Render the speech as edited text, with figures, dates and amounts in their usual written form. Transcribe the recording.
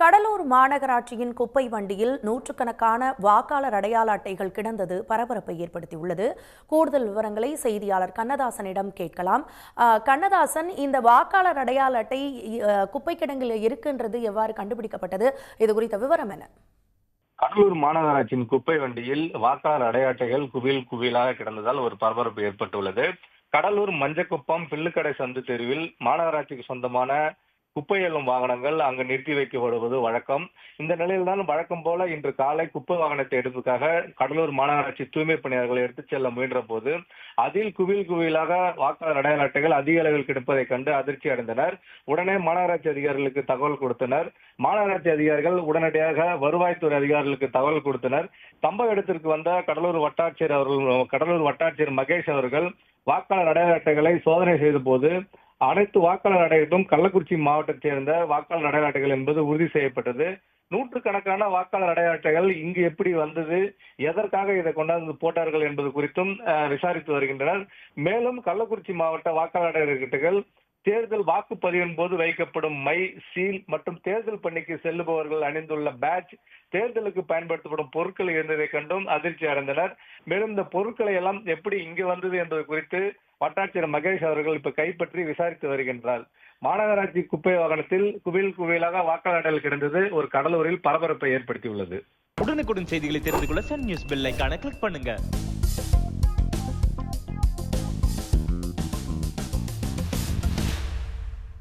கடலூர் மாநகராட்சியின் குப்பை வண்டியில் நூற்றுக்கணக்கான வாக்காளர் அடையாள அட்டைகள் கிடந்தது பரபரப்பை ஏற்படுத்தியுள்ளது. கூடுதல் விவரங்களை செய்தியாளர் கண்ணதாசனிடம் கேட்கலாம். கண்ணதாசன், இந்த வாக்காளர் அடையாள அட்டை குப்பை கிடங்கில் இருக்கின்றது எவ்வாறு கண்டுபிடிக்கப்பட்டது? இது குறித்த விவரம் என்ன? கடலூர் மாநகராட்சியின் குப்பை வண்டியில் வாக்காளர் அடையாள அட்டைகள் குவியலாக கிடந்ததால் ஒரு பரபரப்பு ஏற்பட்டுள்ளது. கடலூர் மஞ்சக்குப்பம் பில்லுக்கடை சந்து தெருவில் மாநகராட்சிக்கு சொந்தமான குப்பை அள்ளும் வாகனங்கள் அங்கு நிறுத்தி வைக்கப்படுவது வழக்கம். இந்த நிலையில்தான் வழக்கம் போல இன்று காலை குப்பை வாகனத்தை எடுப்பதற்காக கடலூர் மாநகராட்சி தூய்மை பணியாளர்கள் எடுத்துச் செல்ல முயன்ற போது அதில் குவியலாக வாக்காளர் அடையாள அட்டைகள் அதிக அளவில் கிடைப்பதைக் கண்டு அதிர்ச்சி அடைந்தனர். உடனே மாநகராட்சி அதிகாரிகளுக்கு தகவல் கொடுத்தனர். மாநகராட்சி அதிகாரிகள் உடனடியாக வருவாய்த்துறை அதிகாரிகளுக்கு தகவல் கொடுத்தனர். சம்பவ இடத்திற்கு வந்த கடலூர் வட்டாட்சியர் மகேஷ் அவர்கள் வாக்காளர் அடையாள அட்டைகளை சோதனை செய்த போது அனைத்து வாக்காளர் அட்டைகளும் கள்ளக்குறிச்சி மாவட்டத்தைச் சேர்ந்த வாக்காளர் அடையாள அட்டைகள் என்பது உறுதி செய்யப்பட்டது. நூற்றுக்கணக்கான வாக்காளர் அடையாள அட்டைகள் இங்கு எப்படி வந்தது, எதற்காக இதை கொண்டாந்து போட்டார்கள் என்பது குறித்தும் விசாரித்து வருகின்றனர். மேலும் கள்ளக்குறிச்சி மாவட்ட வாக்காளர் அடையாள அட்டைகள் தேர்தல் வாக்குப்பதிவின் போது வைக்கப்படும் மை, சீல் மற்றும் தேர்தல் பணிக்கு செல்லுபவர்கள் அணிந்துள்ள பேட்ச், தேர்தலுக்கு பயன்படுத்தப்படும் பொருட்கள் இருந்ததை கண்டும் அதிர்ச்சி அடைந்தனர். மேலும் இந்த பொருட்களை எல்லாம் எப்படி இங்கு வந்தது என்பது குறித்து வட்டாட்சியர் மகேஷ் அவர்கள் இப்ப கைப்பற்றி விசாரித்து வருகின்றார். மாநகராட்சி குப்பை வாகனத்தில் குவியலாக வாக்காளர் அட்டைகள் கிடந்தது ஒரு கடலூரில் பரபரப்பை ஏற்படுத்தியுள்ளது. உடனுக்குடன் செய்திகளை தெரிந்து கொள்ள சன் நியூஸ் பெல் ஐகானை கிளிக் பண்ணுங்க.